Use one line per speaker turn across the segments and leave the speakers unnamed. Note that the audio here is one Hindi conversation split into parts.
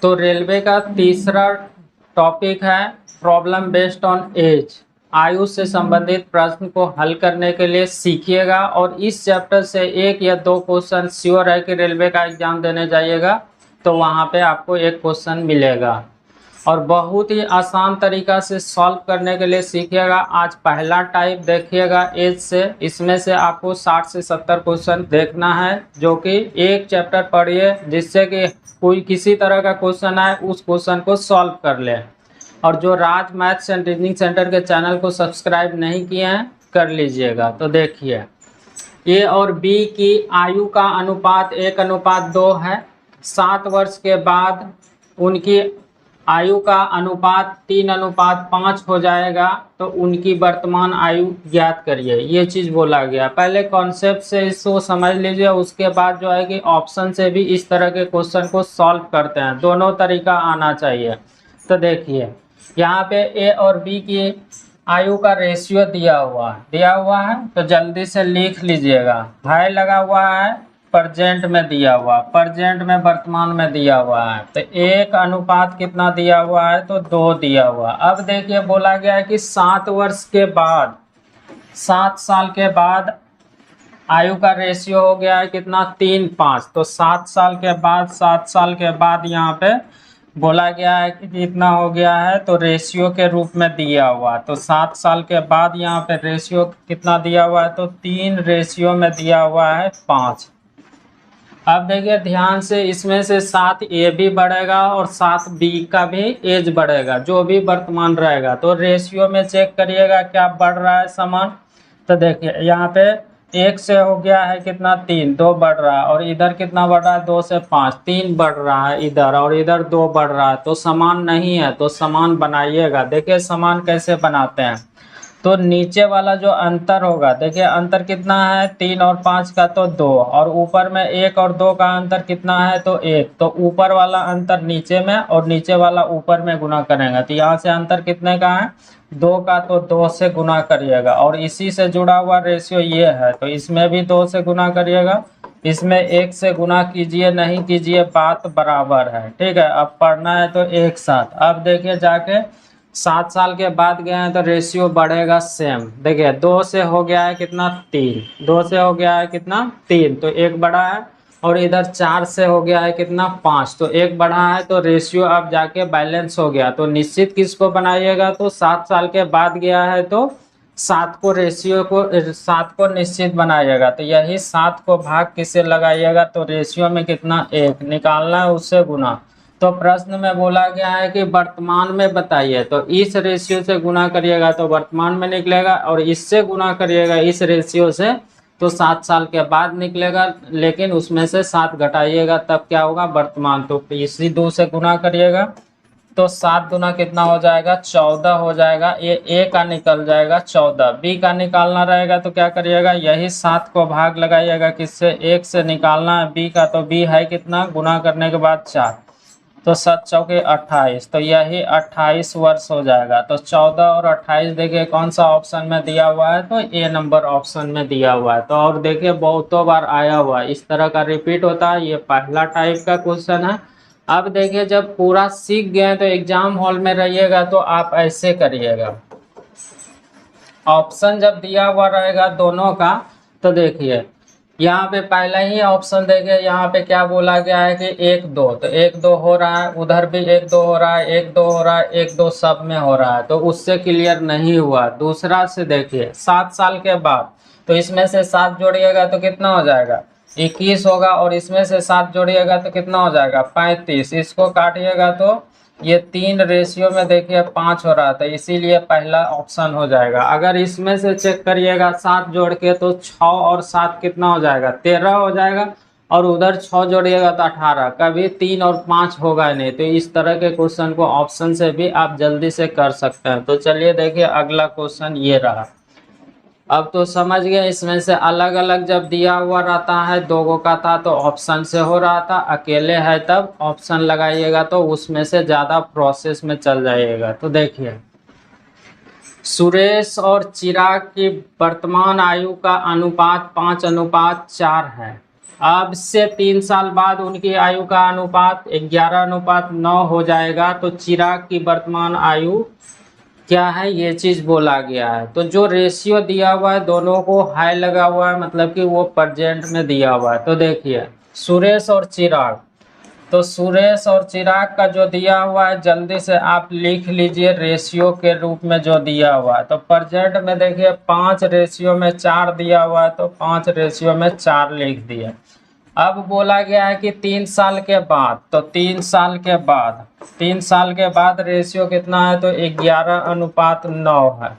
तो रेलवे का तीसरा टॉपिक है प्रॉब्लम बेस्ड ऑन एज। आयु से संबंधित प्रश्न को हल करने के लिए सीखिएगा और इस चैप्टर से 1 या 2 क्वेश्चन श्योर है कि रेलवे का एग्जाम देने जाइएगा तो वहाँ पे आपको एक क्वेश्चन मिलेगा और बहुत ही आसान तरीका से सॉल्व करने के लिए सीखिएगा। आज पहला टाइप देखिएगा एज से, इसमें से आपको 60 से 70 क्वेश्चन देखना है जो कि एक चैप्टर पढ़िए जिससे कि कोई किसी तरह का क्वेश्चन आए उस क्वेश्चन को सॉल्व कर ले। और जो राज मैथ्स एंड रीजनिंग सेंटर के चैनल को सब्सक्राइब नहीं किए हैं कर लीजिएगा। तो देखिए ए और बी की आयु का अनुपात 1:2 है। 7 वर्ष के बाद उनकी आयु का अनुपात 3:5 हो जाएगा तो उनकी वर्तमान आयु ज्ञात करिए। ये चीज़ बोला गया। पहले कॉन्सेप्ट से इसको समझ लीजिए, उसके बाद जो है कि ऑप्शन से भी इस तरह के क्वेश्चन को सॉल्व करते हैं। दोनों तरीका आना चाहिए। तो देखिए यहाँ पे ए और बी की आयु का रेशियो दिया हुआ है तो जल्दी से लिख लीजिएगा। है लगा हुआ है, प्रेजेंट में दिया हुआ, प्रेजेंट में वर्तमान में दिया हुआ है तो 1 अनुपात कितना दिया हुआ है तो 2 दिया हुआ। अब देखिए बोला गया है कि 7 वर्ष के बाद 7 साल के बाद आयु का रेशियो हो गया है कितना 3:5। तो 7 साल के बाद यहाँ पे बोला गया है कि कितना हो गया है तो रेशियो के रूप में दिया हुआ। तो 7 साल के बाद यहाँ पे रेशियो कितना दिया हुआ है तो 3 रेशियो में दिया हुआ है 5। अब देखिए ध्यान से, इसमें से 7 ए भी बढ़ेगा और 7 बी का भी एज बढ़ेगा जो भी वर्तमान रहेगा। तो रेशियो में चेक करिएगा क्या बढ़ रहा है समान। तो देखिए यहाँ पे 1 से हो गया है कितना 3, 2 बढ़ रहा है और इधर कितना बढ़ रहा है 2 से 5, 3 बढ़ रहा है इधर और इधर 2 बढ़ रहा है। तो समान नहीं है तो समान बनाइएगा। देखिए समान कैसे बनाते हैं तो नीचे वाला जो अंतर होगा, देखिए अंतर कितना है 3 और 5 का तो 2 और ऊपर में 1 और 2 का अंतर कितना है तो 1। तो ऊपर वाला अंतर नीचे में और नीचे वाला ऊपर में गुना करेंगे तो यहाँ से अंतर कितने का है 2 का तो 2 से गुना करिएगा। और इसी से जुड़ा हुआ रेशियो ये है तो इसमें भी 2 से गुना करिएगा, इसमें 1 से गुना कीजिए नहीं कीजिए बात बराबर है। ठीक है, अब पढ़ना है तो एक साथ। अब देखिए जाके 7 साल के बाद गए हैं तो रेशियो बढ़ेगा सेम। देखिए 2 से हो गया है कितना 3, 2 से हो गया है कितना 3 तो 1 बढ़ा है और इधर 4 से हो गया है कितना 5 तो 1 बढ़ा है। तो रेशियो अब जाके बैलेंस हो गया। तो निश्चित किसको बनाइएगा तो 7 साल के बाद गया है तो 7 को रेशियो को 7 को निश्चित बनाइएगा। तो यही 7 को भाग किससे लगाइएगा तो रेशियो में कितना 1 निकालना है उससे गुना। तो प्रश्न में बोला गया है कि वर्तमान में बताइए तो इस रेशियो से गुना करिएगा तो वर्तमान में निकलेगा और इससे गुना करिएगा इस रेशियो से तो 7 साल के बाद निकलेगा। लेकिन उसमें से 7 घटाइएगा तब क्या होगा वर्तमान। तो इसी 2 से गुना करिएगा तो 7 दूना कितना हो जाएगा 14 हो जाएगा। ये ए का निकल जाएगा 14। बी का निकालना रहेगा तो क्या करिएगा यही 7 को भाग लगाइएगा किससे 1 से निकालना है बी का। तो बी है कितना गुना करने के बाद 4 तो 7 चौके 28 तो यही 28 वर्ष हो जाएगा। तो 14 और 28 देखिए कौन सा ऑप्शन में दिया हुआ है तो ए नंबर ऑप्शन में दिया हुआ है। तो और देखिए बहुतों बार आया हुआ है, इस तरह का रिपीट होता है। ये पहला टाइप का क्वेश्चन है। अब देखिए जब पूरा सीख गए तो एग्जाम हॉल में रहिएगा तो आप ऐसे करिएगा। ऑप्शन जब दिया हुआ रहेगा दोनों का तो देखिए यहाँ पे पहला ही ऑप्शन देखिए यहाँ पे क्या बोला गया है कि 1 2 तो 1 2 हो रहा है, उधर भी 1 2 हो रहा है, 1 2 हो रहा है, 1 2 सब में हो रहा है तो उससे क्लियर नहीं हुआ। दूसरा से देखिए 7 साल के बाद तो इसमें से 7 जोड़िएगा तो कितना हो जाएगा 21 होगा और इसमें से 7 जोड़िएगा तो कितना हो जाएगा 35। इसको काटिएगा तो ये 3 रेशियो में देखिए 5 हो रहा था इसीलिए पहला ऑप्शन हो जाएगा। अगर इसमें से चेक करिएगा 7 जोड़ के तो 6 और 7 कितना हो जाएगा 13 हो जाएगा और उधर 6 जोड़िएगा तो 18। कभी 3 और 5 होगा नहीं। तो इस तरह के क्वेश्चन को ऑप्शन से भी आप जल्दी से कर सकते हैं। तो चलिए देखिए अगला क्वेश्चन ये रहा। अब तो समझ गए, इसमें से अलग अलग जब दिया हुआ रहता है 2 का था तो ऑप्शन से हो रहा था, अकेले है तब ऑप्शन लगाइएगा तो उसमें से ज़्यादा प्रोसेस में चल जाइएगा। तो देखिए सुरेश और चिराग की वर्तमान आयु का अनुपात 5:4 है। अब से 3 साल बाद उनकी आयु का अनुपात 11:9 हो जाएगा। तो चिराग की वर्तमान आयु क्या है, ये चीज बोला गया है। तो जो रेशियो दिया हुआ है दोनों को हाई लगा हुआ है, मतलब कि वो प्रेजेंट में दिया हुआ है। तो देखिए सुरेश और चिराग, तो सुरेश और चिराग का जो दिया हुआ है जल्दी से आप लिख लीजिए रेशियो के रूप में जो दिया हुआ है। तो प्रेजेंट में देखिए 5:4 दिया हुआ है, तो 5:4 लिख दिए। अब बोला गया है कि 3 साल के बाद, तो 3 साल के बाद रेशियो कितना है, तो 11:9 है।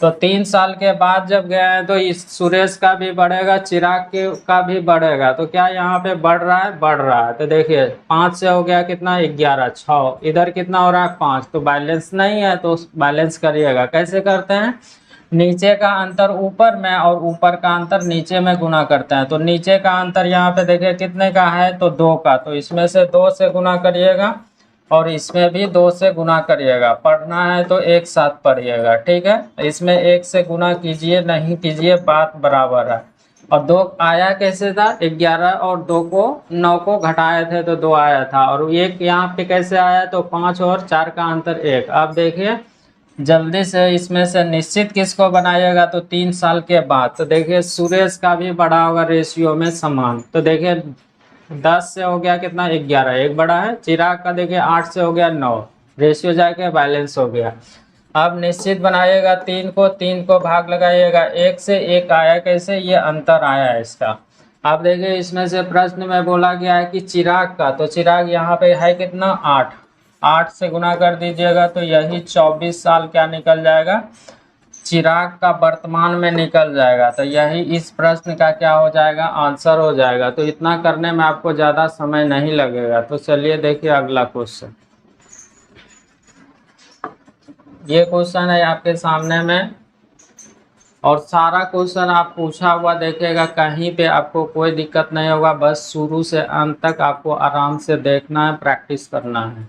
तो 3 साल के बाद जब गए हैं तो इस सुरेश का भी बढ़ेगा, चिराग के का भी बढ़ेगा। तो क्या यहाँ पे बढ़ रहा है, बढ़ रहा है। तो देखिए 5 से हो गया कितना 11, 6 इधर कितना हो रहा है 5, तो बैलेंस नहीं है, तो बैलेंस करिएगा। कैसे करते हैं, नीचे का अंतर ऊपर में और ऊपर का अंतर नीचे में गुना करते हैं। तो नीचे का अंतर यहाँ पे देखिए कितने का है, तो 2 का, तो इसमें से 2 से गुना करिएगा और इसमें भी 2 से गुना करिएगा। पढ़ना है तो एक साथ पढ़िएगा, ठीक है। इसमें 1 से गुना कीजिए नहीं कीजिए, बात बराबर है। और 2 आया कैसे था, 11 और 2 को 9 को घटाए थे तो 2 आया था। और 1 यहाँ पे कैसे आया, तो 5 और 4 का अंतर 1। अब देखिए जल्दी से इसमें से निश्चित किसको बनाइएगा, तो 3 साल के बाद। तो देखिए सुरेश का भी बढ़ा होगा रेशियो में समान। तो देखिए 10 से हो गया कितना 11, एक बड़ा है। चिराग का देखिए 8 से हो गया 9, रेशियो जाके बैलेंस हो गया। अब निश्चित बनाइएगा 3 को भाग लगाइएगा, 1 से 1 आया कैसे, ये अंतर आया है इसका। अब देखिए इसमें से प्रश्न में बोला गया है कि चिराग का, तो चिराग यहाँ पे है कितना 8 से गुना कर दीजिएगा तो यही 24 साल क्या निकल जाएगा, चिराग का वर्तमान में निकल जाएगा। तो यही इस प्रश्न का क्या हो जाएगा, आंसर हो जाएगा। तो इतना करने में आपको ज़्यादा समय नहीं लगेगा। तो चलिए देखिए अगला क्वेश्चन। ये क्वेश्चन है आपके सामने में और सारा क्वेश्चन आप पूछा हुआ देखिएगा, कहीं पे आपको कोई दिक्कत नहीं होगा। बस शुरू से अंत तक आपको आराम से देखना है, प्रैक्टिस करना है।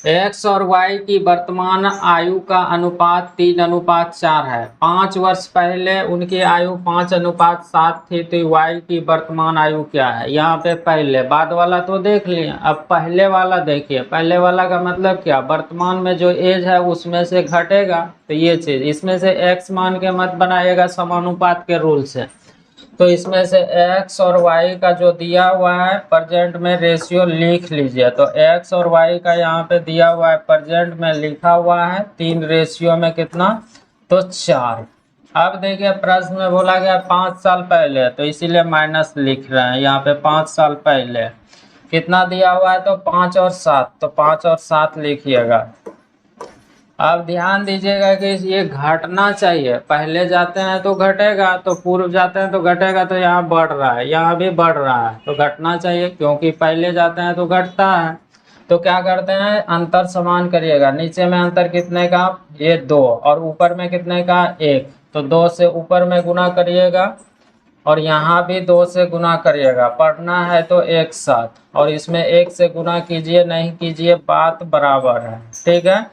एक्स और वाई की वर्तमान आयु का अनुपात 3:4 है। 5 वर्ष पहले उनकी आयु 5:7 थी। तो वाई की वर्तमान आयु क्या है, यहाँ पे पहले, बाद वाला तो देख लिए, अब पहले वाला देखिए। पहले वाला का मतलब क्या, वर्तमान में जो एज है उसमें से घटेगा। तो ये चीज इसमें से एक्स मान के मत बनाइएगा समानुपात के रूल से। तो इसमें से x और y का जो दिया हुआ है प्रेजेंट में रेशियो लिख लीजिए। तो x और y का यहाँ पे दिया हुआ है प्रेजेंट में लिखा हुआ है 3 रेशियो में कितना, तो 4। अब देखिए प्रश्न में बोला गया 5 साल पहले, तो इसीलिए माइनस लिख रहे हैं यहाँ पे। 5 साल पहले कितना दिया हुआ है, तो 5 और 7, तो 5 और 7 लिखिएगा। अब ध्यान दीजिएगा कि ये घटना चाहिए, पहले जाते हैं तो घटेगा, तो पूर्व जाते हैं तो घटेगा। तो यहाँ बढ़ रहा है, यहाँ भी बढ़ रहा है, तो घटना चाहिए क्योंकि पहले जाते हैं तो घटता है। तो क्या करते हैं, अंतर समान करिएगा। नीचे में अंतर कितने का, ये 2, और ऊपर में कितने का 1। तो 2 से ऊपर में गुना करिएगा और यहाँ भी 2 से गुना करिएगा। पढ़ना है तो एक साथ, और इसमें 1 से गुना कीजिए नहीं कीजिए, बात बराबर है, ठीक है।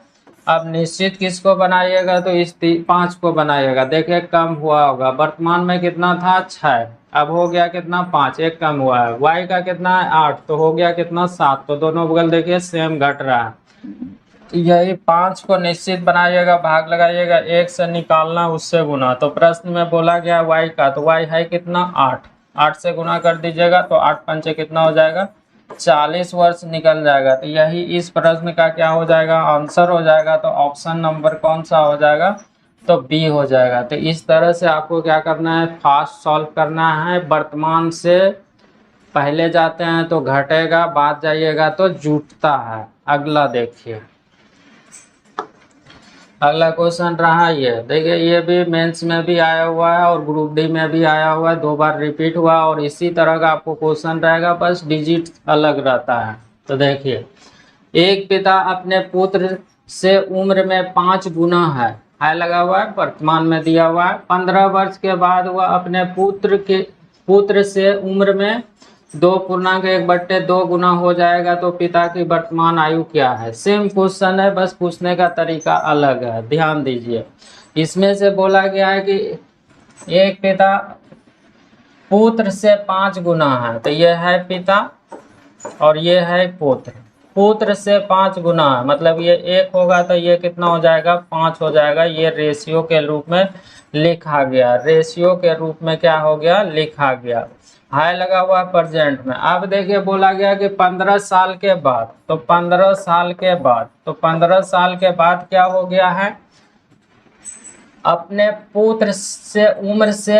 अब निश्चित किसको बनाइएगा, तो इस 5 को बनाइएगा। देखिए कम हुआ होगा, वर्तमान में कितना था 6, अब हो गया कितना 5, 1 कम हुआ है। y का कितना है 8, तो हो गया कितना 7। तो दोनों बगल देखिए सेम घट रहा है। यही 5 को निश्चित बनाइएगा, भाग लगाइएगा, 1 से निकालना उससे गुना। तो प्रश्न में बोला गया y का, तो y है कितना 8 से गुना कर दीजिएगा तो 8 पंचे कितना हो जाएगा 40 वर्ष निकल जाएगा। तो यही इस प्रश्न का क्या हो जाएगा, आंसर हो जाएगा। तो ऑप्शन नंबर कौन सा हो जाएगा, तो बी हो जाएगा। तो इस तरह से आपको क्या करना है, फास्ट सॉल्व करना है। वर्तमान से पहले जाते हैं तो घटेगा, बाद जाइएगा तो जुटता है। अगला देखिए, अगला क्वेश्चन रहा ये, देखिए ये भी मेंस में भी आया हुआ है और ग्रुप डी में भी आया हुआ है, 2 बार रिपीट हुआ और इसी तरह का आपको क्वेश्चन रहेगा, बस डिजिट अलग रहता है। तो देखिए, एक पिता अपने पुत्र से उम्र में 5 गुना है लगा हुआ है, वर्तमान में दिया हुआ है। 15 वर्ष के बाद वह अपने पुत्र से उम्र में 2.1/2 गुना हो जाएगा। तो पिता की वर्तमान आयु क्या है। सेम क्वेश्चन है, बस पूछने का तरीका अलग है, ध्यान दीजिए। इसमें से बोला गया है कि एक पिता पुत्र से 5 गुना है, तो ये है पिता और ये है पुत्र। पुत्र से 5 गुना है, मतलब ये 1 होगा तो ये कितना हो जाएगा, 5 हो जाएगा। ये रेशियो के रूप में लिखा गया, रेशियो के रूप में क्या हो गया, लिखा गया। हाई लगा हुआ प्रेजेंट में। अब देखिए बोला गया कि 15 साल के बाद, तो 15 साल के बाद, तो 15 साल के बाद क्या हो गया है, अपने पुत्र से उम्र से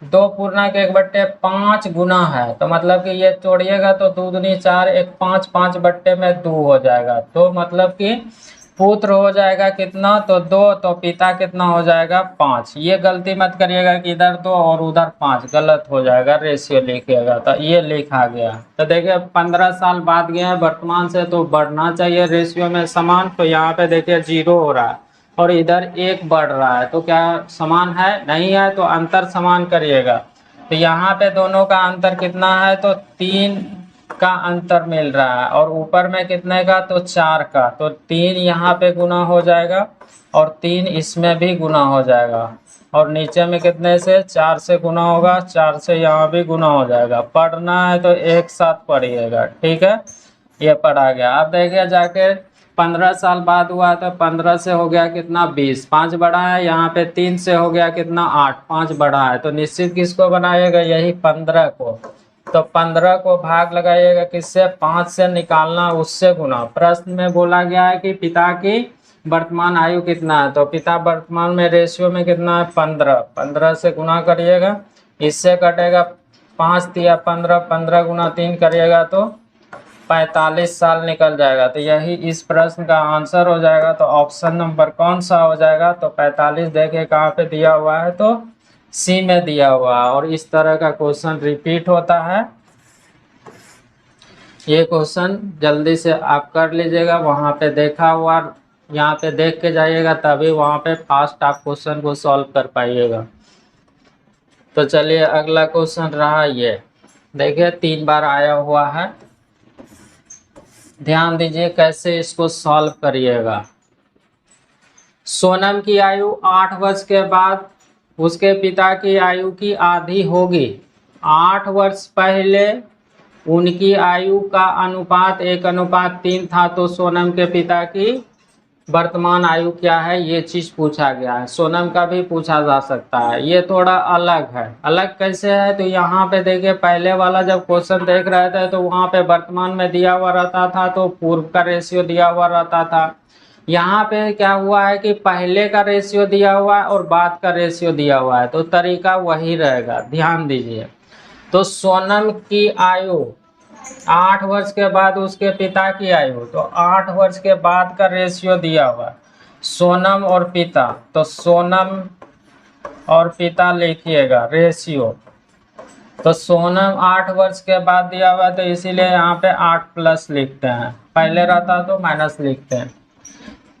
2.1/5 गुना है। तो मतलब कि ये तोड़िएगा तो 2 दूनी 4, 1 5, 5 बट्टे में 2 हो जाएगा। तो मतलब कि पुत्र हो जाएगा कितना, तो 2, तो पिता कितना हो जाएगा 5। ये गलती मत करिएगा कि इधर 2 और उधर 5, गलत हो जाएगा, रेशियो लिखिएगा। तो ये लिखा गया। तो देखिए 15 साल बाद गया है वर्तमान से, तो बढ़ना चाहिए रेशियो में समान। तो यहाँ पे देखिए 0 हो रहा है और इधर 1 बढ़ रहा है, तो क्या समान है, नहीं है, तो अंतर समान करिएगा। तो यहाँ पे दोनों का अंतर कितना है, तो 3 का अंतर मिल रहा है, और ऊपर में कितने का, तो 4 का। तो 3 यहाँ पे गुना हो जाएगा और 3 इसमें भी गुना हो जाएगा, और नीचे में कितने से, 4 से गुना होगा, 4 से यहाँ भी गुना हो जाएगा। पढ़ना है तो एक साथ पढ़िएगा, ठीक है। ये पढ़ा गया। अब देखिए जाके 15 साल बाद हुआ तो 15 से हो गया कितना, 20, 5 बढ़ा है। यहाँ पे 3 से हो गया कितना, 8, 5 बढ़ा है। तो निश्चित किसको बनाइएगा, यही 15 को। तो 15 को भाग लगाइएगा किससे, 5 से निकालना उससे गुना। प्रश्न में बोला गया है कि पिता की वर्तमान आयु कितना है, तो पिता वर्तमान में रेशियो में कितना है, 15। 15 से गुना करिएगा, इससे कटेगा 5 तिया 15, 15 गुना 3 करिएगा तो 45 साल निकल जाएगा। तो यही इस प्रश्न का आंसर हो जाएगा। तो ऑप्शन नंबर कौन सा हो जाएगा, तो 45 देखिए कहाँ पे दिया हुआ है, तो सी में दिया हुआ है। और इस तरह का क्वेश्चन रिपीट होता है। ये क्वेश्चन जल्दी से आप कर लीजिएगा, वहाँ पे देखा हुआ, यहाँ पे देख के जाइएगा, तभी वहाँ पे फास्ट आप क्वेश्चन को सॉल्व कर पाइएगा। तो चलिए अगला क्वेश्चन रहा ये, देखिए 3 बार आया हुआ है, ध्यान दीजिए कैसे इसको सॉल्व करिएगा। सोनम की आयु 8 वर्ष के बाद उसके पिता की आयु की आधी होगी। 8 वर्ष पहले उनकी आयु का अनुपात 1:3 था, तो सोनम के पिता की वर्तमान आयु क्या है, ये चीज पूछा गया है। सोनम का भी पूछा जा सकता है, ये थोड़ा अलग है। अलग कैसे है, तो यहाँ पे देखिए पहले वाला जब क्वेश्चन देख रहे थे तो वहाँ पे वर्तमान में दिया हुआ रहता था, तो पूर्व का रेशियो दिया हुआ रहता था। यहाँ पे क्या हुआ है कि पहले का रेशियो दिया हुआ है और बाद का रेशियो दिया हुआ है, तो तरीका वही रहेगा, ध्यान दीजिए। तो सोनम की आयु 8 वर्ष के बाद उसके पिता की आयु, तो 8 वर्ष के बाद का रेशियो दिया हुआ सोनम और पिता। तो सोनम और पिता लिखिएगा रेशियो। तो सोनम 8 वर्ष के बाद दिया हुआ, तो इसीलिए यहाँ पे 8 प्लस लिखते हैं, पहले रहता तो माइनस लिखते हैं।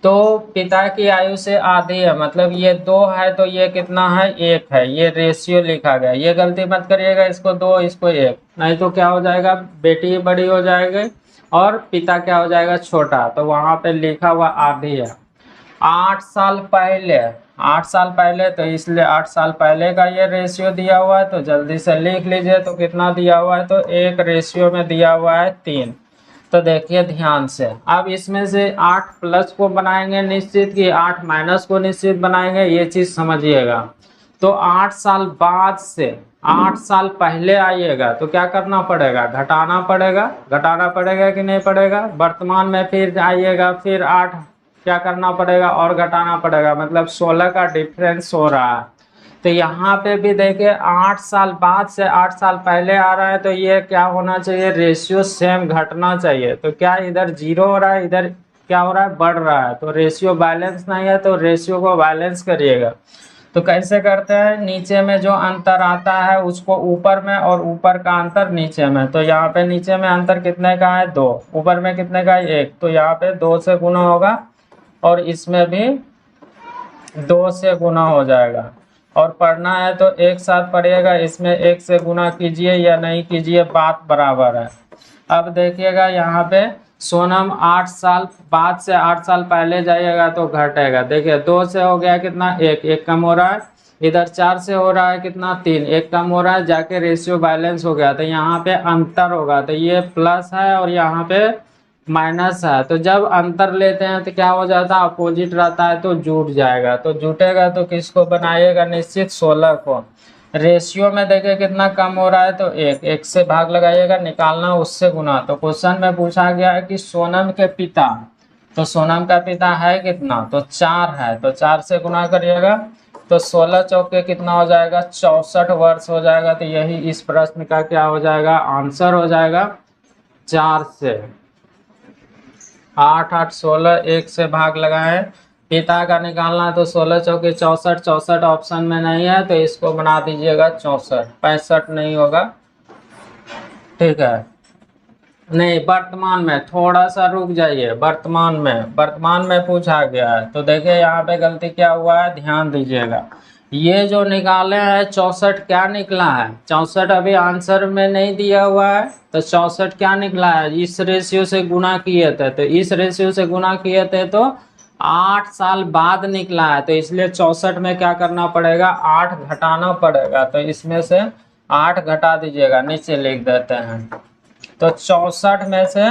तो पिता की आयु से आधी है, मतलब ये 2 है, तो ये कितना है, 1 है। ये रेशियो लिखा गया, ये गलती मत करिएगा, इसको 2 इसको 1, नहीं तो क्या हो जाएगा, बेटी बड़ी हो जाएगी और पिता क्या हो जाएगा, छोटा। तो वहाँ पे लिखा हुआ आधी है। 8 साल पहले, 8 साल पहले, तो इसलिए 8 साल पहले का ये रेशियो दिया हुआ है, तो जल्दी से लिख लीजिए। तो कितना दिया हुआ है, तो 1 रेशियो में दिया हुआ है 3। तो देखिए ध्यान से, अब इसमें से 8 प्लस को बनाएंगे निश्चित कि 8 माइनस को निश्चित बनाएंगे, ये चीज समझिएगा। तो 8 साल बाद से 8 साल पहले आइएगा, तो क्या करना पड़ेगा, घटाना पड़ेगा। घटाना पड़ेगा कि नहीं पड़ेगा, वर्तमान में फिर आइएगा, फिर 8 क्या करना पड़ेगा और घटाना पड़ेगा, मतलब 16 का डिफरेंस हो रहा है। तो यहाँ पे भी देखिए 8 साल बाद से 8 साल पहले आ रहा है, तो ये क्या होना चाहिए, रेशियो सेम घटना चाहिए। तो क्या इधर 0 हो रहा है, इधर क्या हो रहा है, बढ़ रहा है। तो रेशियो बैलेंस नहीं है, तो रेशियो को बैलेंस करिएगा। तो कैसे करते हैं, नीचे में जो अंतर आता है उसको ऊपर में, और ऊपर का अंतर नीचे में। तो यहाँ पे नीचे में अंतर कितने का है, 2, ऊपर में कितने का है, 1। तो यहाँ पे 2 से गुना होगा और इसमें भी 2 से गुना हो जाएगा। और पढ़ना है तो एक साथ पढ़िएगा, इसमें 1 से गुना कीजिए या नहीं कीजिए, बात बराबर है। अब देखिएगा यहाँ पे सोनम 8 साल बाद से 8 साल पहले जाइएगा तो घटेगा। देखिए 2 से हो गया कितना, 1, 1 कम हो रहा है, इधर 4 से हो रहा है कितना 3, एक कम हो रहा है, जाके रेशियो बैलेंस हो गया, तो यहाँ पे अंतर होगा, तो ये प्लस है और यहाँ पे माइनस है। तो जब अंतर लेते हैं तो क्या हो जाता है, अपोजिट रहता है तो जुट जाएगा, तो जुटेगा तो किसको बनाइएगा, निश्चित 16 को। रेशियो में देखिए कितना कम हो रहा है, तो एक से भाग लगाइएगा, निकालना उससे गुना। तो क्वेश्चन में पूछा गया है कि सोनम के पिता, तो सोनम का पिता है कितना, तो 4 है, तो 4 से गुना करिएगा, तो 16 चौके कितना हो जाएगा, 64 वर्ष हो जाएगा। तो यही इस प्रश्न का क्या हो जाएगा, आंसर हो जाएगा 4 से। 8 8 16, 1 से भाग लगाए, पिता का निकालना, तो 16 चौके 64, 64 ऑप्शन में नहीं है, तो इसको बना दीजिएगा 64, 65 नहीं होगा, ठीक है। नहीं, वर्तमान में, थोड़ा सा रुक जाइए, वर्तमान में पूछा गया है, तो देखिए यहाँ पे गलती क्या हुआ है, ध्यान दीजिएगा। ये जो निकाले हैं 64 क्या निकला है, 64 अभी आंसर में नहीं दिया हुआ है, तो 64 क्या निकला है, इस रेशियो से गुना किए थे, तो इस रेशियो से गुना किए थे तो 8 साल बाद निकला है, तो इसलिए 64 में क्या करना पड़ेगा, 8 घटाना पड़ेगा, तो इसमें से 8 घटा दीजिएगा, नीचे लिख देते हैं। तो 64 में से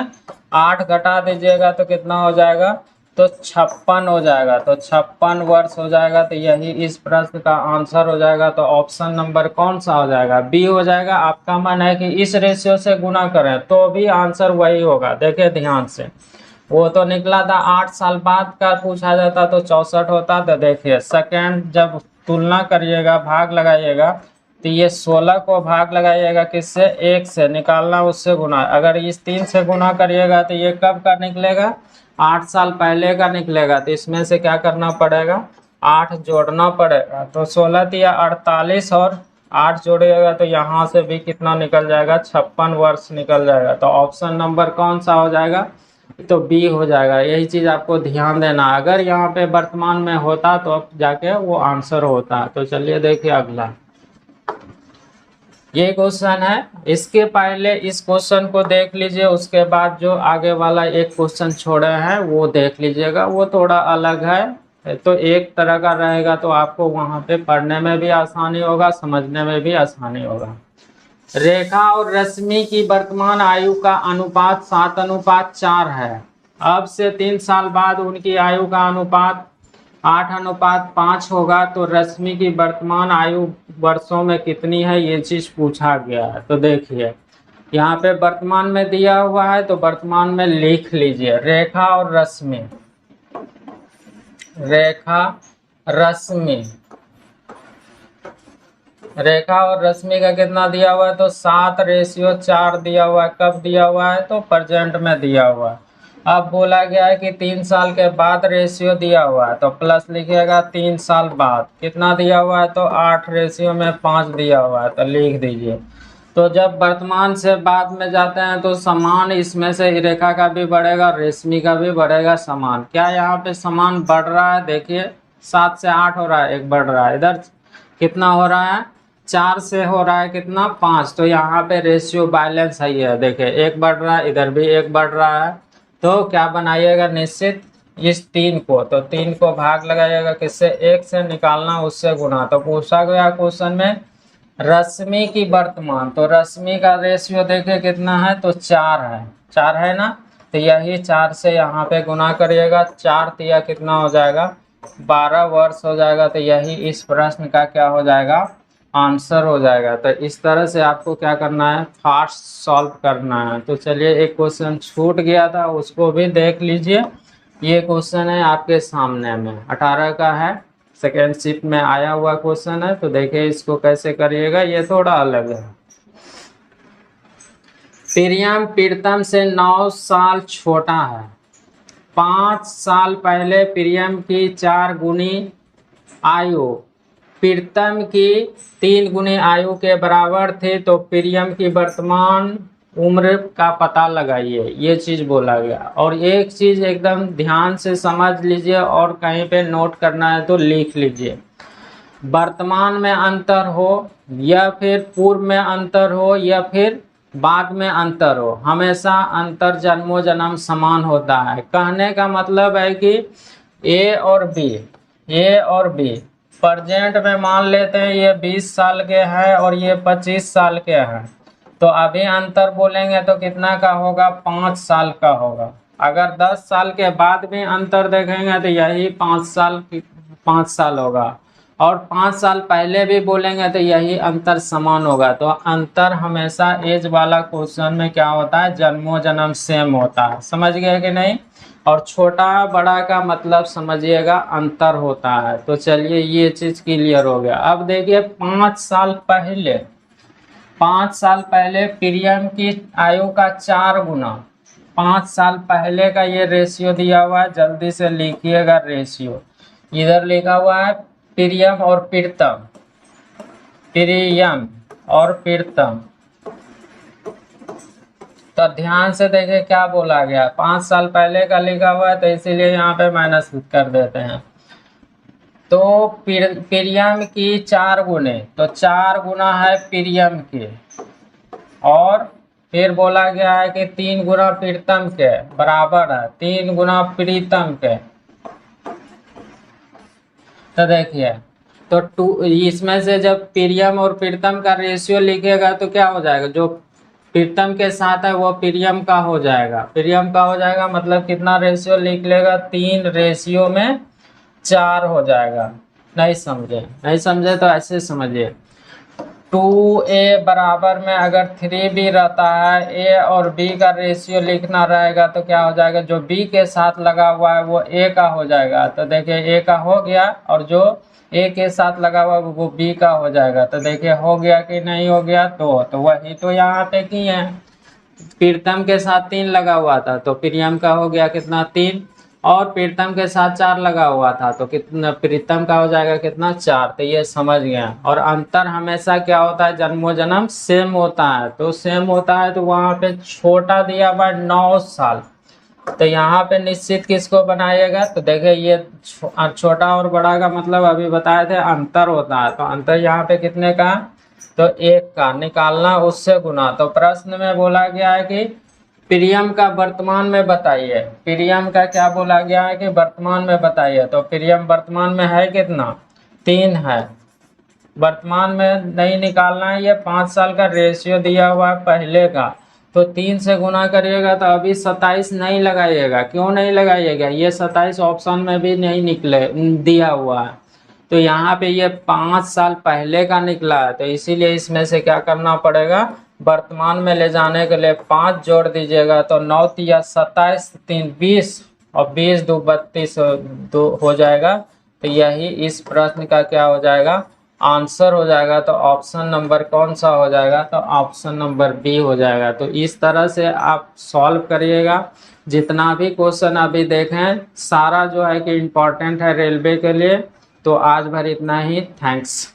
8 घटा दीजिएगा तो कितना हो जाएगा, तो 56 हो जाएगा, तो 56 वर्ष हो जाएगा, तो यही इस प्रश्न का आंसर हो जाएगा। तो ऑप्शन नंबर कौन सा हो जाएगा, बी हो जाएगा। आपका मन है कि इस रेशियो से गुना करें तो भी आंसर वही होगा, देखिए ध्यान से, वो तो निकला था 8 साल बाद का पूछा जाता तो 64 होता, तो देखिए सेकेंड जब तुलना करिएगा, भाग लगाइएगा, तो ये 16 को भाग लगाइएगा किससे, 1 से, निकालना उससे गुना, अगर इस 3 से गुना करिएगा तो ये कब का निकलेगा, 8 साल पहले का निकलेगा, तो इसमें से क्या करना पड़ेगा, 8 जोड़ना पड़ेगा, तो 16 या 48 और 8 जोड़िएगा तो यहाँ से भी कितना निकल जाएगा, 56 वर्ष निकल जाएगा। तो ऑप्शन नंबर कौन सा हो जाएगा, तो बी हो जाएगा। यही चीज़ आपको ध्यान देना, अगर यहाँ पे वर्तमान में होता तो अब जाके वो आंसर होता। तो चलिए देखिए अगला, ये क्वेश्चन है, इसके पहले इस क्वेश्चन को देख लीजिए, उसके बाद जो आगे वाला एक क्वेश्चन छोड़े हैं वो देख लीजिएगा, वो थोड़ा अलग है, तो एक तरह का रहेगा, तो आपको वहाँ पे पढ़ने में भी आसानी होगा, समझने में भी आसानी होगा। रेखा और रश्मि की वर्तमान आयु का अनुपात 7:4 है। अब से 3 साल बाद उनकी आयु का अनुपात 8:5 होगा, तो रश्मि की वर्तमान आयु वर्षों में कितनी है, ये चीज पूछा गया है। तो देखिए यहाँ पे वर्तमान में दिया हुआ है, तो वर्तमान में लिख लीजिए, रेखा और रश्मि, रेखा रश्मि, रेखा और रश्मि का कितना दिया हुआ है, तो 7:4 दिया हुआ है। कब दिया हुआ है, तो प्रेजेंट में दिया हुआ है। अब बोला गया है कि 3 साल के बाद रेशियो दिया हुआ है, तो प्लस लिखिएगा 3 साल बाद कितना दिया हुआ है, तो 8:5 दिया हुआ है, तो लिख दीजिए। तो जब वर्तमान से बाद में जाते हैं तो समान इसमें से रेखा का भी बढ़ेगा, रश्मि का भी बढ़ेगा समान। क्या यहाँ पे समान बढ़ रहा है, देखिए 7 से 8 हो रहा है, एक बढ़ रहा है, इधर कितना हो रहा है, 4 से हो रहा है कितना 5, तो यहाँ पे रेशियो बैलेंस है, ये देखिए एक बढ़ रहा है, इधर भी एक बढ़ रहा है, तो क्या बनाइएगा, निश्चित इस 3 को, तो 3 को भाग लगाइएगा किससे, 1 से, निकालना उससे गुना। तो पूछा गया क्वेश्चन में रश्मि की वर्तमान, तो रश्मि का रेशियो देखिए कितना है, तो 4 है, 4 है ना, तो यही 4 से यहाँ पे गुना करिएगा, 4 तिया कितना हो जाएगा, 12 वर्ष हो जाएगा। तो यही इस प्रश्न का क्या हो जाएगा, आंसर हो जाएगा। तो इस तरह से आपको क्या करना है, फास्ट सॉल्व करना है। तो चलिए एक क्वेश्चन छूट गया था, उसको भी देख लीजिए। ये क्वेश्चन है आपके सामने में, 18 का है, सेकेंड शिफ्ट में आया हुआ क्वेश्चन है। तो देखिए इसको कैसे करिएगा, ये थोड़ा अलग है। प्रियम प्रीतम से 9 साल छोटा है। 5 साल पहले प्रियम की 4 गुनी आयु प्रीतम की 3 गुनी आयु के बराबर थे, तो प्रियम की वर्तमान उम्र का पता लगाइए, ये चीज बोला गया। और एक चीज एकदम ध्यान से समझ लीजिए और कहीं पे नोट करना है तो लिख लीजिए, वर्तमान में अंतर हो या फिर पूर्व में अंतर हो या फिर बाद में अंतर हो, हमेशा अंतर जन्मों जन्म समान होता है। कहने का मतलब है कि ए और बी प्रेजेंट में मान लेते हैं ये 20 साल के हैं और ये 25 साल के हैं, तो अभी अंतर बोलेंगे तो कितना का होगा, 5 साल का होगा। अगर 10 साल के बाद भी अंतर देखेंगे तो यही 5 साल होगा, और 5 साल पहले भी बोलेंगे तो यही अंतर समान होगा। तो अंतर हमेशा एज वाला क्वेश्चन में क्या होता है, जन्मों जन्म सेम होता है। समझ गए कि नहीं। और छोटा बड़ा का मतलब समझिएगा अंतर होता है। तो चलिए ये चीज क्लियर हो गया। अब देखिए 5 साल पहले, 5 साल पहले पीरियम की आयु का 4 गुना, 5 साल पहले का ये रेशियो दिया हुआ है, जल्दी से लिखिएगा रेशियो। इधर लिखा हुआ है पीरियम और पीरतम, पीरियम और पीरतम। तो ध्यान से देखें क्या बोला गया, 5 साल पहले का लिखा हुआ है तो इसीलिए यहाँ पे माइनस कर देते हैं। तो पीरियम की 4 गुने, तो 4 गुना है पीरियम के, और फिर बोला गया है कि 3 गुना पीरतम के बराबर है 3 गुना प्रीतम के। तो देखिए, तो इसमें से जब पीरियम और पीरतम का रेशियो लिखेगा तो क्या हो जाएगा, जो पीरतम के साथ है वो पीरियम का हो जाएगा, पीरियम का हो जाएगा, मतलब कितना रेशियो लिख लेगा, 3 रेशियो में 4 हो जाएगा। नहीं समझे, नहीं समझे तो ऐसे समझिए, 2a बराबर में अगर 3b रहता है, a और b का रेशियो लिखना रहेगा तो क्या हो जाएगा, जो b के साथ लगा हुआ है वो a का हो जाएगा। तो देखिए a का हो गया, और जो a के साथ लगा हुआ है वो b का हो जाएगा। तो देखिए हो गया कि नहीं हो गया, तो वही तो यहाँ पे किए हैं। प्रीतम के साथ 3 लगा हुआ था तो प्रियम का हो गया कितना, 3, और प्रीतम के साथ 4 लगा हुआ था तो कितना, प्रीतम का हो जाएगा कितना, 4। तो ये समझ गया। और अंतर हमेशा क्या होता है, जन्मों जन्म सेम होता है। तो सेम होता है तो वहाँ पे छोटा दिया हुआ 9 साल, तो यहाँ पे निश्चित किसको बनाइएगा, तो देखिए ये छोटा और बड़ा का मतलब अभी बताए थे अंतर होता है। तो अंतर यहाँ पे कितने का, तो 1 का निकालना, उससे गुना। तो प्रश्न में बोला गया है कि पीरियम का वर्तमान में बताइए, पीरियम का क्या बोला गया है कि वर्तमान में बताइए। तो पीरियम वर्तमान में है कितना, 3 है, वर्तमान में नहीं निकालना है, ये 5 साल का रेशियो दिया हुआ है पहले का, तो 3 से गुना करिएगा। तो अभी 27 नहीं लगाइएगा, क्यों नहीं लगाइएगा, ये 27 ऑप्शन में भी नहीं निकले दिया हुआ है, तो यहाँ पे ये 5 साल पहले का निकला है। तो इसीलिए इसमें से क्या करना पड़ेगा, वर्तमान में ले जाने के लिए 5 जोड़ दीजिएगा, तो 9 या 27 3 20 और 20 2 32 2 हो जाएगा। तो यही इस प्रश्न का क्या हो जाएगा, आंसर हो जाएगा। तो ऑप्शन नंबर कौन सा हो जाएगा, तो ऑप्शन नंबर बी हो जाएगा। तो इस तरह से आप सॉल्व करिएगा। जितना भी क्वेश्चन अभी देखें सारा जो है कि इम्पोर्टेंट है रेलवे के लिए। तो आज भर इतना ही, थैंक्स।